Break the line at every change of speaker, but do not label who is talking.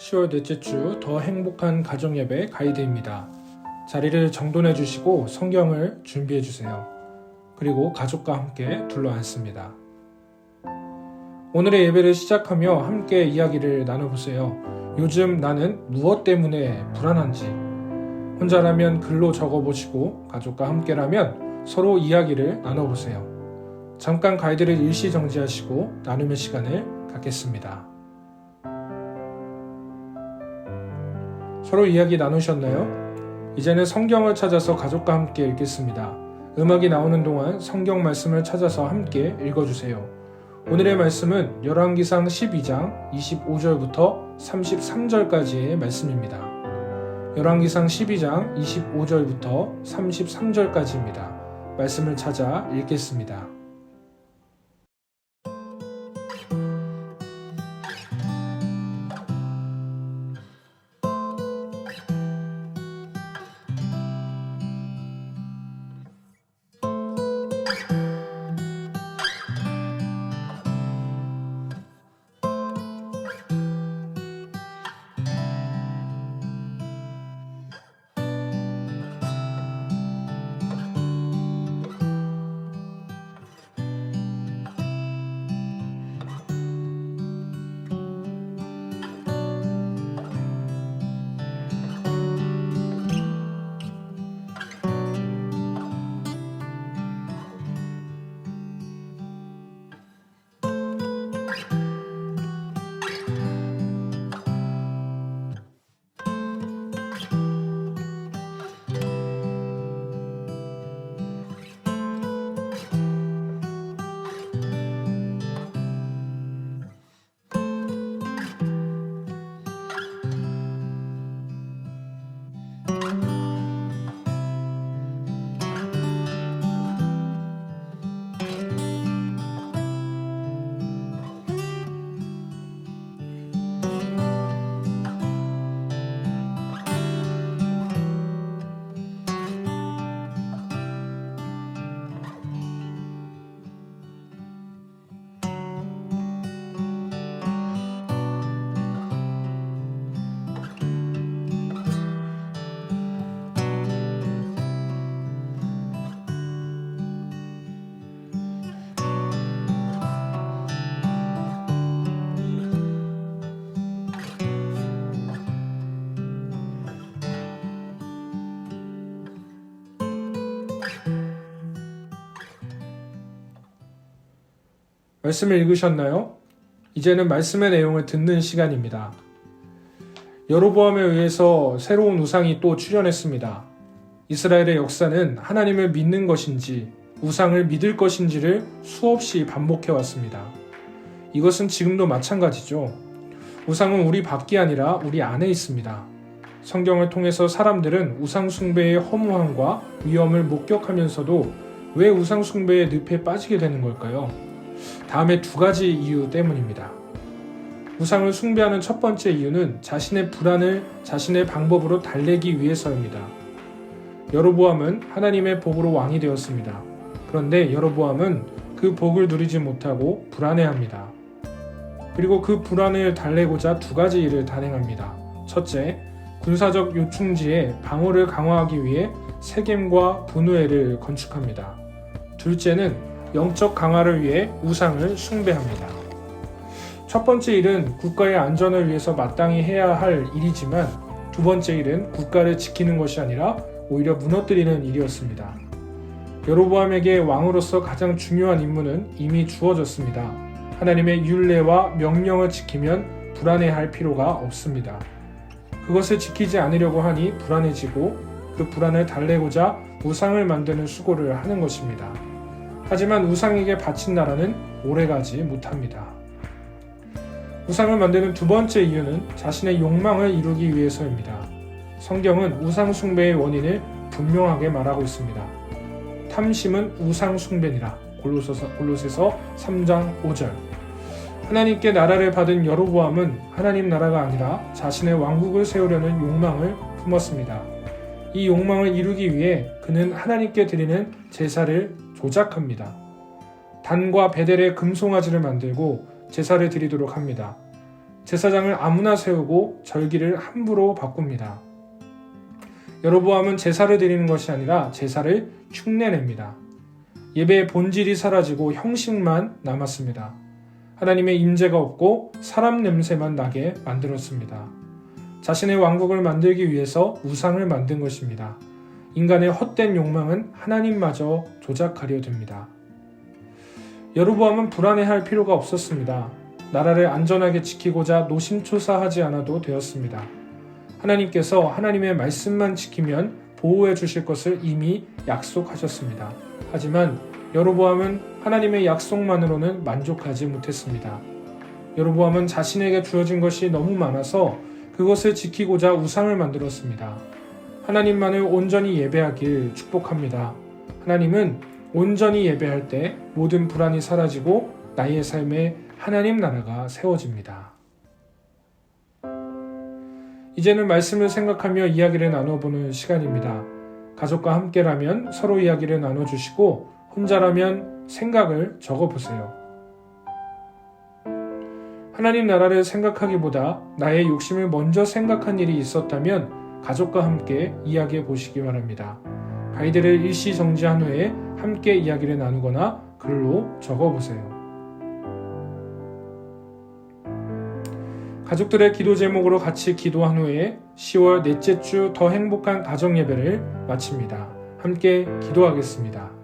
10월 넷째 주 더 행복한 가정예배 가이드입니다. 자리를 정돈해 주시고 성경을 준비해 주세요. 그리고 가족과 함께 둘러앉습니다. 오늘의 예배를 시작하며 함께 이야기를 나눠보세요. 요즘 나는 무엇 때문에 불안한지, 혼자라면 글로 적어보시고 가족과 함께라면 서로 이야기를 나눠보세요. 잠깐 가이드를 일시정지하시고 나눔의 시간을 갖겠습니다. 서로 이야기 나누셨나요? 이제는 성경을 찾아서 가족과 함께 읽겠습니다. 음악이 나오는 동안 성경 말씀을 찾아서 함께 읽어주세요. 오늘의 말씀은 열왕기상 12장 25절부터 33절까지의 말씀입니다. 열왕기상 12장 25절부터 33절까지입니다. 말씀을 찾아 읽겠습니다. 말씀을 읽으셨나요? 이제는 말씀의 내용을 듣는 시간입니다. 여로보암에 의해서 새로운 우상이 또 출현했습니다. 이스라엘의 역사는 하나님을 믿는 것인지 우상을 믿을 것인지를 수없이 반복해 왔습니다. 이것은 지금도 마찬가지죠. 우상은 우리 밖이 아니라 우리 안에 있습니다. 성경을 통해서 사람들은 우상 숭배의 허무함과 위험을 목격하면서도 왜 우상 숭배의 늪에 빠지게 되는 걸까요? 다음에 두 가지 이유 때문입니다. 우상을 숭배하는 첫 번째 이유는 자신의 불안을 자신의 방법으로 달래기 위해서입니다. 여로보암은 하나님의 복으로 왕이 되었습니다. 그런데 여로보암은 그 복을 누리지 못하고 불안해합니다. 그리고 그 불안을 달래고자 두 가지 일을 단행합니다. 첫째, 군사적 요충지에 방어를 강화하기 위해 세겜과 분우엘을 건축합니다. 둘째는 영적 강화를 위해 우상을 숭배합니다. 첫 번째 일은 국가의 안전을 위해서 마땅히 해야 할 일이지만 두 번째 일은 국가를 지키는 것이 아니라 오히려 무너뜨리는 일이었습니다. 여로보암에게 왕으로서 가장 중요한 임무는 이미 주어졌습니다. 하나님의 율례와 명령을 지키면 불안해할 필요가 없습니다. 그것을 지키지 않으려고 하니 불안해지고 그 불안을 달래고자 우상을 만드는 수고를 하는 것입니다. 하지만 우상에게 바친 나라는 오래가지 못합니다. 우상을 만드는 두 번째 이유는 자신의 욕망을 이루기 위해서입니다. 성경은 우상 숭배의 원인을 분명하게 말하고 있습니다. 탐심은 우상 숭배니라. 골로새서 3장 5절. 하나님께 나라를 받은 여로보암은 하나님 나라가 아니라 자신의 왕국을 세우려는 욕망을 품었습니다. 이 욕망을 이루기 위해 그는 하나님께 드리는 제사를 조작합니다. 단과 베델의 금송아지를 만들고 제사를 드리도록 합니다. 제사장을 아무나 세우고 절기를 함부로 바꿉니다. 여로보암은 제사를 드리는 것이 아니라 제사를 흉내냅니다. 예배의 본질이 사라지고 형식만 남았습니다. 하나님의 임재가 없고 사람 냄새만 나게 만들었습니다. 자신의 왕국을 만들기 위해서 우상을 만든 것입니다. 인간의 헛된 욕망은 하나님마저 조작하려 듭니다. 여로보암은 불안해할 필요가 없었습니다. 나라를 안전하게 지키고자 노심초사하지 않아도 되었습니다. 하나님께서 하나님의 말씀만 지키면 보호해 주실 것을 이미 약속하셨습니다. 하지만 여로보암은 하나님의 약속만으로는 만족하지 못했습니다. 여로보암은 자신에게 주어진 것이 너무 많아서 그것을 지키고자 우상을 만들었습니다. 하나님만을 온전히 예배하길 축복합니다. 하나님은 온전히 예배할 때 모든 불안이 사라지고 나의 삶에 하나님 나라가 세워집니다. 이제는 말씀을 생각하며 이야기를 나눠보는 시간입니다. 가족과 함께라면 서로 이야기를 나눠주시고 혼자라면 생각을 적어보세요. 하나님 나라를 생각하기보다 나의 욕심을 먼저 생각한 일이 있었다면 가족과 함께 이야기해 보시기 바랍니다. 가이드를 일시정지한 후에 함께 이야기를 나누거나 글로 적어보세요. 가족들의 기도 제목으로 같이 기도한 후에 10월 넷째 주 더 행복한 가정 예배를 마칩니다. 함께 기도하겠습니다.